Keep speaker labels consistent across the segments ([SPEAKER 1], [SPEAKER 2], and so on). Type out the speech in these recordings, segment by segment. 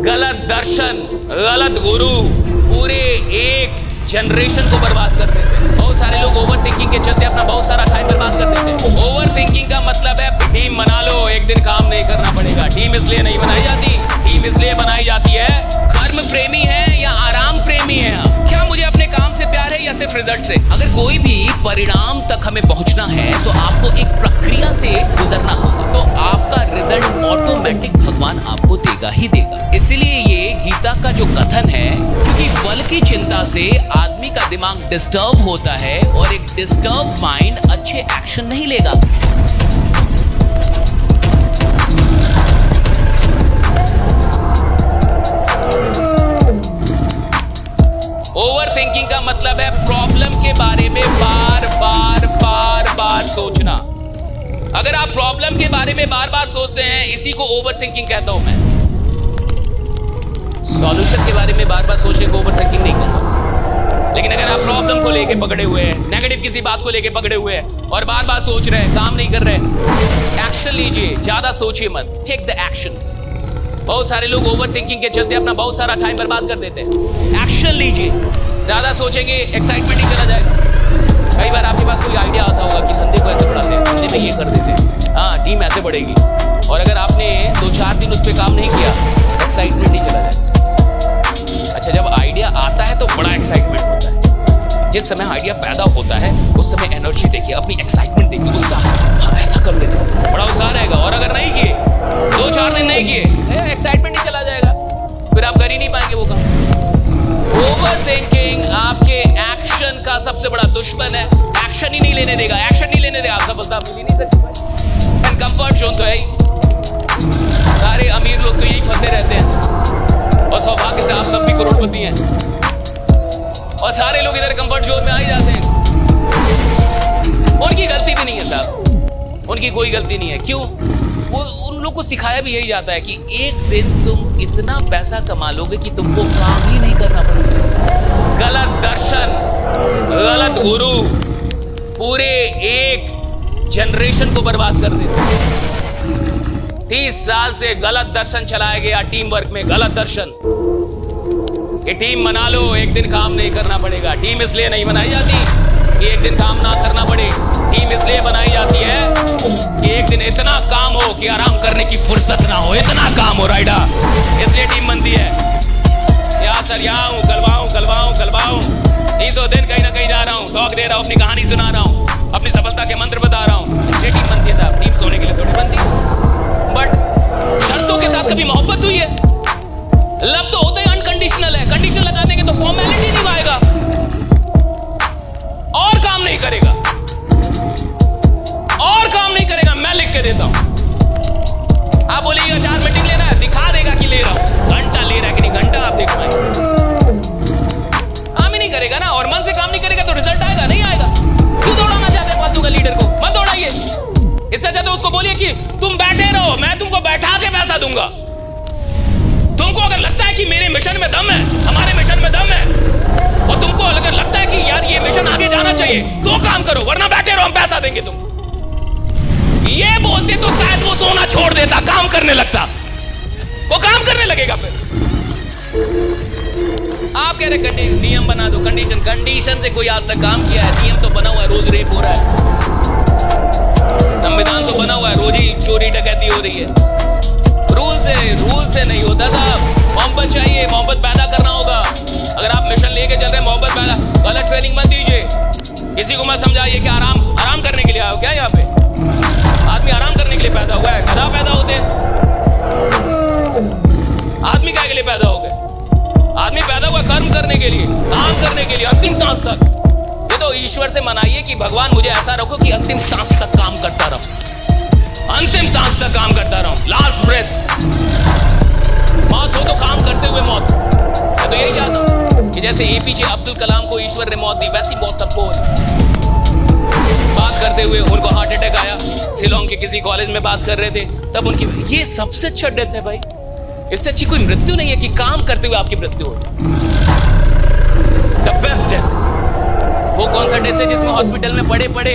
[SPEAKER 1] गलत दर्शन, गलत गुरु पूरे एक जनरेशन को बर्बाद कर देते हैं। बहुत सारे लोग ओवर थिंकिंग के चलते अपना बहुत सारा टाइम बर्बाद कर देते हैं। ओवर थिंकिंग का मतलब है टीम बना लो, एक दिन काम नहीं करना पड़ेगा। टीम इसलिए नहीं बनाई जाती, टीम इसलिए बनाई जाती है कर्म प्रेमी है या आराम प्रेमी है आप? क्या मुझे अपने काम से प्यार है या सिर्फ रिजल्ट से? अगर कोई भी परिणाम तक हमें पहुंचना है तो आपको एक प्रक्रिया से गुजरना होगा, तो आपका रिजल्ट ऑटोमेटिक भगवान आपको देगा ही देगा। इसीलिए ये गीता का जो कथन है, क्योंकि फल की चिंता से आदमी का दिमाग डिस्टर्ब होता है और एक डिस्टर्ब माइंड अच्छे एक्शन नहीं लेगा। ओवर थिंकिंग का मतलब है प्रॉब्लम के बारे में बार बार सोचना। अगर आप प्रॉब्लम के बारे में बार बार सोचते हैं, इसी को ओवर थिंकिंग कहता हूं मैं। सॉल्यूशन के बारे में बार बार सोचने को ओवर थिंकिंग नहीं कहूंगा। लेकिन अगर आप प्रॉब्लम को लेके पकड़े हुए हैं, नेगेटिव किसी बात को लेके पकड़े हुए हैं और बार बार सोच रहे हैं, काम नहीं कर रहे, एक्शन लीजिए, ज्यादा सोचिए मत, टेक द एक्शन। बहुत सारे लोग ओवर थिंकिंग के चलते अपना बहुत सारा टाइम बर्बाद कर देते हैं। एक्शन लीजिए, ज्यादा सोचेंगे एक्साइटमेंट ही चला जाएगा। कई बार आपके पास कोई आइडिया आता होगा कि धंधे को ऐसे बढ़ाते हैं, धंधे में ये कर देते हैं, हाँ टीम ऐसे बढ़ेगी, और अगर आपने 2-4 दिन उस पर काम नहीं किया, एक्साइटमेंट ही चला जाएगा। अच्छा, जब आइडिया आता है तो बड़ा एक्साइटमेंट होता है। जिस समय आइडिया पैदा होता है उस समय एनर्जी देखिए, अपनी एक्साइटमेंट देखिए, उत्साह, हाँ ऐसा कर लेते हैं, बड़ा उत्साह रहेगा। और अगर नहीं किए, 2-4 दिन नहीं किए, एक्साइटमेंट ही चला जाएगा, फिर आप कर ही नहीं पाएंगे वो काम। ओवर थिंकिंग आपके एक्शन का सबसे बड़ा दुश्मन है। एक्शन ही नहीं लेने देगा, एक्शन नहीं लेने देगा, आप सफलता मिल ही नहीं सकती। एंड कंफर्ट जोन तो है ही, सारे अमीर लोग तो यही फंसे रहते हैं और सौभाग्य से आप सब भी करोड़पति हैं और सारे लोग इधर कंफर्ट जोन में आ ही जाते हैं। उनकी गलती भी नहीं है साहब, उनकी कोई गलती नहीं है। क्यों? वो उन लोग को सिखाया भी यही जाता है कि एक दिन तुम इतना पैसा कमा लोगे कि तुमको काम ही नहीं करना पड़ेगा। गलत दर्शन, गलत गुरु पूरे एक जनरेशन को बर्बाद कर देते हैं। 30 साल से गलत दर्शन चलाया गया टीम वर्क में, गलत दर्शन कि टीम बना लो, एक दिन काम नहीं करना पड़ेगा। टीम इसलिए नहीं बनाई जाती कि एक दिन काम ना करना पड़े, टीम इसलिए बनाई जाती है कि एक दिन इतना काम हो कि आराम करने की फुर्सत ना हो, इतना काम हो राइडा, इसलिए टीम बनती है। यहाँ सरियाऊं, कलवाऊं 30 दिन कहीं ना कहीं जा रहा हूँ, टॉक दे रहा हूँ, अपनी कहानी सुना रहा हूँ, अपनी सफलता के मंत्र बता रहा हूँ, इसलिए टीम बनती है साहब। टीम सोने के लिए थोड़ी बनती है। बट शर्तों के साथ कभी मोहब्बत हुई है? लव तो होता ही अनकंडीशनल है, कंडीशन लगा देंगे तो फॉर्मेलिटी निभाएगा और काम नहीं करेगा, और काम नहीं करेगा। मैं लिख के देता हूं, आप बोलिएगा 4 मीटिंग लेना है, दिखा देगा कि ले रहा हूं। घंटा ले रहा है कि नहीं, घंटा आप देख पाएंगे। काम ही नहीं करेगा ना, और मन से काम नहीं करेगा तो रिजल्ट आएगा नहीं आएगा। क्यों दौड़ाना चाहते हैं फालतू का लीडर को? मत दौड़ाइए। इससे अच्छा तो उसको बोलिए कि तुम बैठे रहो, मैं तुमको बैठा के पैसा दूंगा। तुमको अगर लगता है कि मेरे मिशन में दम है, हमारे मिशन में दम है, और तुमको अगर लगता है कि यार ये मिशन आगे जाना चाहिए, तो काम करो, वरना बैठे रहो, हम पैसा देंगे तुमको। ये बोलते तो शायद वो सोना छोड़ देता, काम करने लगता, वो काम करने लगेगा। फिर आप कह रहे नियम बना दो, कंडीशन से कोई आज तक काम किया है? नियम तो बना हुआ है, रोज रेप हो रहा है, संविधान तो बना हुआ है, रोज ही चोरी डकैती हो रही है। रूल से नहीं होता साहब। मोहब्बत चाहिए, मोहब्बत पैदा करना होगा। अगर आप मिशन लेके चल रहे हैं, मोहब्बत पैदा, गलत ट्रेनिंग मत दीजिए। किसी को मत समझाइए कि आराम करने के लिए आए हो क्या? यहाँ पे आदमी आराम करने के लिए पैदा हुआ है? गधा पैदा होते हैं? आदमी क्या के लिए पैदा हो गए? आदमी पैदा हुआ कर्म करने के लिए, काम करने के लिए, अंतिम सांस तक। ये तो ईश्वर से मनाइए कि भगवान मुझे ऐसा रखो कि अंतिम सांस तक काम करता रहूं, अंतिम सांस तक काम करता रहूं, लास्ट ब्रेथ। मौत हो तो काम करते हुए मौत। मैं तो यही चाहता हूं कि जैसे एपीजे अब्दुल कलाम को ईश्वर ने मौत दी, वैसी मौत सबको हो। बात करते हुए उनको हार्ट अटैक आया, शिलोंग के किसी कॉलेज में बात कर रहे थे, तब उनकी, ये सबसे अच्छा डेथ है भाई। इससे अच्छी कोई मृत्यु नहीं है कि काम करते हुए आपकी मृत्यु हो। The best death. वो कौन सा डेथ है जिसमें हॉस्पिटल में पड़े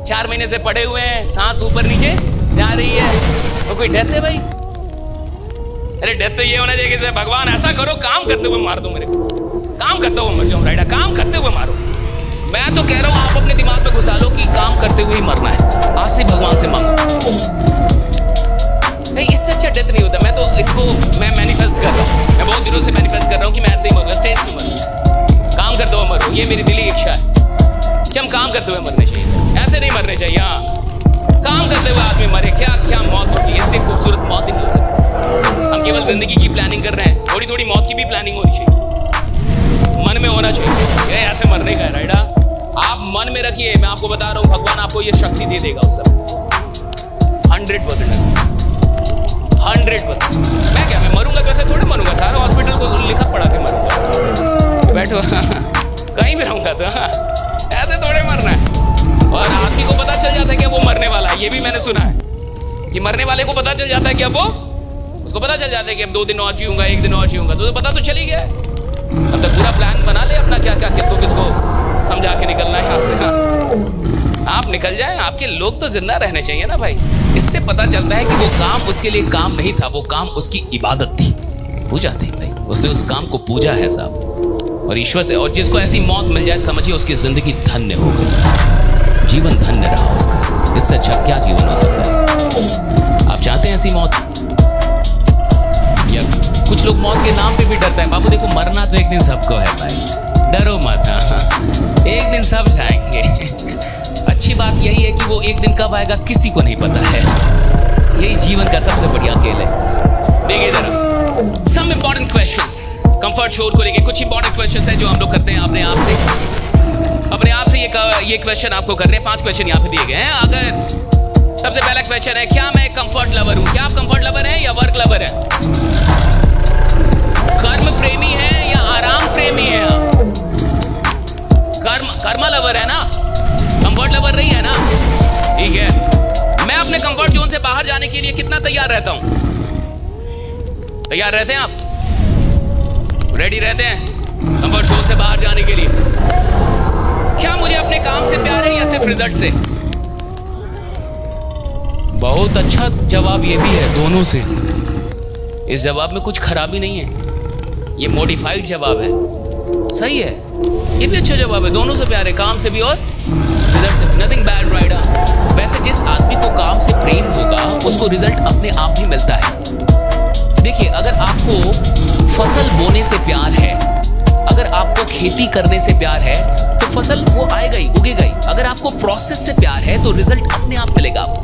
[SPEAKER 1] 4 महीने से पड़े हुए हैं, सांस ऊपर नीचे जा रही है, वो कोई डेथ है भाई? अरे डेथ तो ये होना चाहिए कि भगवान ऐसा करो काम करते हुए मार दो मेरे को, काम करते हुए मर जाऊं राइडा, काम करते हुए मारो। मैं तो कह रहा हूं आप अपने दिमाग में घुसा लो कि काम करते हुए ही मरना है, आज से भगवान से मांगो। नहीं, इससे अच्छा डेथ नहीं होता। मैं तो इसको मैं मैनिफेस्ट कर रहा हूं, मैं बहुत दिनों से मैनिफेस्ट कर रहा हूं कि मैं ऐसे ही मरूं, स्टेज पे मरूं, काम करते हुए मरूं। ये मेरी दिली इच्छा है कि हम काम करते हुए मरने चाहिए, ऐसे नहीं मरने चाहिए। हाँ, काम करते हुए आदमी मरे, क्या क्या मौत होगी, इससे खूबसूरत मौत ही नहीं हो सकती। हम केवल जिंदगी की प्लानिंग कर रहे हैं, थोड़ी थोड़ी मौत की भी प्लानिंग होनी चाहिए, मन में होना चाहिए। ये ऐसे मरने का है राइडा, आप मन में रखिए। मैं आपको बता रहा हूँ भगवान आपको ये शक्ति दे देगा उस समय 100%। मैं क्या, मैं मरूंगा तो ऐसे थोड़े मरूंगा, सारा हॉस्पिटल को लिखा पड़ा के मरूंगा, बैठो कहीं भी रहूंगा तो ऐसे थोड़े मरना है। और आदमी को पता चल जाता है कि वो मरने वाला है, ये भी मैंने सुना है कि मरने वाले को पता चल जाता है कि अब वो, उसको पता चल जाता है कि अब 2 दिन और जीऊंगा, 1 दिन और जीऊंगा, तो पता तो चल ही गया है। अब तक पूरा प्लान बना ले अपना, क्या क्या किसको किसको समझा के निकलना है यहाँ से। हाँ, आप निकल जाएं, आपके लोग तो जिंदा रहने चाहिए ना भाई। इससे पता चलता है कि वो काम उसके लिए काम नहीं था, वो काम उसकी इबादत थी, पूजा थी भाई। उसने उस काम को पूजा है साहब, और ईश्वर से। और जिसको ऐसी मौत मिल जाए समझिए उसकी जिंदगी धन्य हो गई, जीवन धन्य रहा उसका। इससे अच्छा क्या जीवन हो सकता है? आप चाहते हैं ऐसी मौत? या कुछ लोग मौत के नाम पे भी डरता है। बाबू देखो, मरना तो एक दिन सबको है भाई, डरो मत, एक दिन सब जाएंगे। अच्छी बात यही है कि वो एक दिन कब आएगा किसी को नहीं पता है। यही जीवन का सबसे बढ़िया खेल है। देखिए जरा सम इंपॉर्टेंट क्वेश्चंस कंफर्ट शोर को लेके, कुछ इंपॉर्टेंट क्वेश्चंस हैं जो हम लोग करते हैं अपने आप से। ये क्वेश्चन आपको कर रहे हैं, 5 क्वेश्चन यहाँ पे दिए गए हैं। अगर सबसे पहला क्वेश्चन है, क्या मैं कंफर्ट लवर हूँ? क्या आप कंफर्ट लवर हैं या वर्क लवर हैं? कर्म प्रेमी है या आराम प्रेमी है आप? कर्म लवर है ना, कंफर्ट लवर नहीं है ना? ठीक है। मैं अपने कंफर्ट जोन से बाहर जाने के लिए कितना तैयार रहता हूं? तैयार रहते हैं आप? रेडी रहते हैं कंफर्ट जोन से बाहर जाने के लिए? क्या मुझे अपने काम से प्यार है या सिर्फ रिजल्ट से? बहुत अच्छा जवाब ये भी है, दोनों से। इस जवाब में कुछ खराबी नहीं है, ये मॉडिफाइड जवाब है, सही है। ये भी अच्छा जवाब है, दोनों से प्यार है, काम से भी और रिजल्ट से भी। नथिंग बैड राइडा। वैसे जिस आदमी को काम से प्रेम होगा उसको रिजल्ट अपने आप ही मिलता है। देखिए, अगर आपको फसल बोने से प्यार है, अगर आपको खेती करने से प्यार है, तो फसल वो आएगा ही, उगेगा ही। अगर आपको प्रोसेस से प्यार है तो रिजल्ट अपने आप मिलेगा आपको।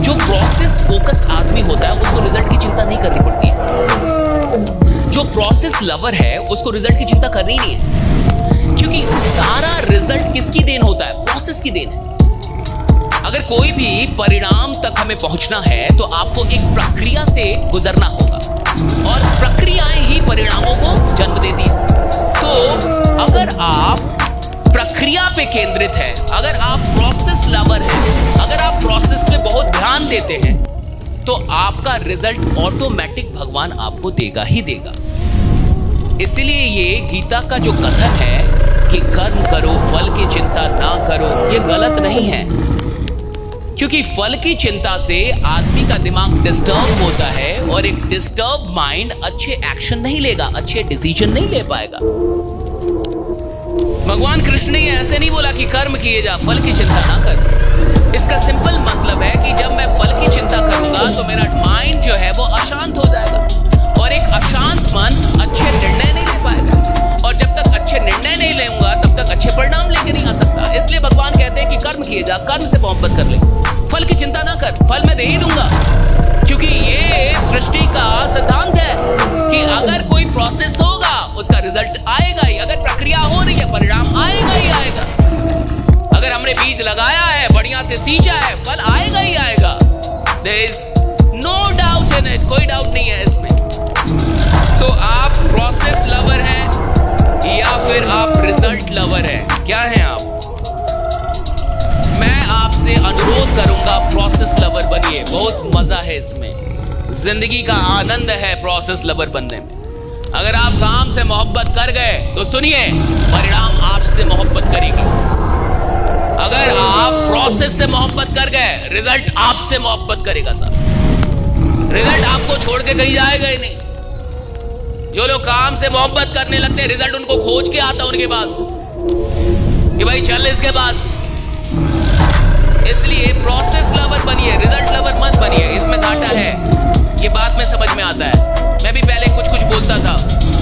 [SPEAKER 1] जो प्रोसेस फोकस्ड आदमी होता है उसको रिजल्ट की चिंता नहीं करनी पड़ती है। जो प्रोसेस लवर है उसको रिजल्ट की चिंता करनी नहीं है, क्योंकि सारा रिजल्ट किसकी देन होता है? प्रोसेस की देन है। अगर कोई भी परिणाम तक हमें पहुंचना है तो आपको एक प्रक्रिया से गुजरना होगा, और प्रक्रियाएं ही परिणामों को जन्म देती है। तो अगर आप प्रक्रिया पे केंद्रित है, अगर आप प्रोसेस लवर हैं, अगर आप प्रोसेस में बहुत ध्यान देते हैं, तो आपका रिजल्ट ऑटोमेटिक भगवान आपको देगा ही देगा। इसलिए ये गीता का जो कथन है कि कर्म करो फल की चिंता ना करो, ये गलत नहीं है। क्योंकि फल की चिंता से आदमी का दिमाग डिस्टर्ब होता है, और एक डिस्टर्ब माइंड अच्छे एक्शन नहीं लेगा, अच्छे डिसीजन नहीं ले पाएगा। भगवान कृष्ण ने ऐसे नहीं बोला कि कर्म किए जा, फल की चिंता ना कर। इसका सिंपल मतलब है कि जब मैं फल की चिंता करूंगा तो मेरा माइंड जो है वो अशांत हो जाएगा, और एक अशांत मन अच्छे निर्णय नहीं ले पाएगा, और जब तक अच्छे निर्णय नहीं लेऊंगा तब तक अच्छे परिणाम लेके नहीं आ सकता। इसलिए भगवान कहते हैं कि कर्म किए जा, कर्म से मोहब्बत कर ले, फल की चिंता ना कर, फल मैं दे ही दूंगा। क्योंकि ये सृष्टि का सिद्धांत है कि अगर कोई प्रोसेस होगा उसका रिजल्ट आएगा ही, अगर प्रक्रिया हो रही है परिणाम आएगा ही आएगा। अगर हमने बीज लगाया है, बढ़िया से सींचा है, फल आएगा ही आएगा। There is no doubt in it, कोई डाउट नहीं है इसमें। तो आप प्रोसेस लवर हैं या फिर आप रिजल्ट लवर हैं? क्या हैं आप? मैं आपसे अनुरोध करूंगा प्रोसेस लवर बनिए, बहुत मजा है इसमें, जिंदगी का आनंद है प्रोसेस लवर बनने में। अगर आप काम से मोहब्बत कर गए तो सुनिए, परिणाम आपसे मोहब्बत करेगी। अगर आप प्रोसेस से मोहब्बत कर गए, रिजल्ट आपसे मोहब्बत करेगा साहब। रिजल्ट आपको छोड़ के कहीं जाएगा ही नहीं। जो लोग काम से मोहब्बत करने लगते हैं, रिजल्ट उनको खोज के आता उनके पास कि भाई चल इसके पास। इसलिए प्रोसेस लवर बनिए, रिजल्ट लवर मत बनिए, इसमें घाटा है। ये बात में समझ में आता है। मैं भी पहले कुछ बोलता था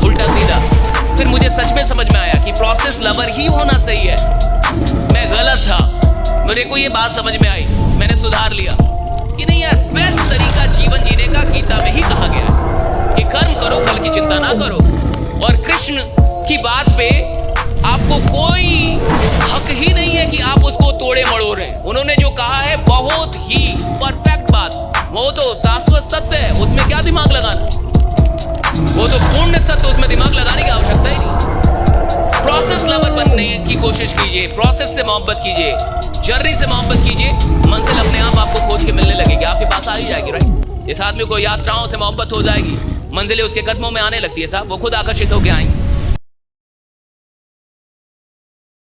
[SPEAKER 1] उल्टा सीधा, फिर मुझे सच में समझ में आया कि प्रोसेस लवर ही होना सही है। मैं गलत था, मेरे को ये बात समझ में आई, मैंने सुधार लिया कि नहीं यार, बेस्ट तरीका जीवन जीने का गीता में ही कहा गया है कि कर्म करो, फल की चिंता ना करो। और कृष्ण की बात पे आपको कोई हक ही नहीं है कि आप उसको तोड़े मड़ोड़े। उन्होंने जो कहा है बहुत ही परफेक्ट बात, वो तो शाश्वत सत्य है, उसमें क्या दिमाग लगाना, वो तो पूर्ण सत्य, उसमें दिमाग लगाने की आवश्यकता ही नहीं। प्रोसेस लवर बनने की कोशिश कीजिए, प्रोसेस से मोहब्बत कीजिए, जर्नी से मोहब्बत कीजिए, मंजिल अपने आप आपको खोज के मिलने लगेगी, आपके पास आ ही जाएगी। राइट, इस आदमी को यात्राओं से मोहब्बत हो जाएगी, मंजिलें उसके कदमों में आने लगती है साहब, वो खुद आकर्षित होकर आएंगी।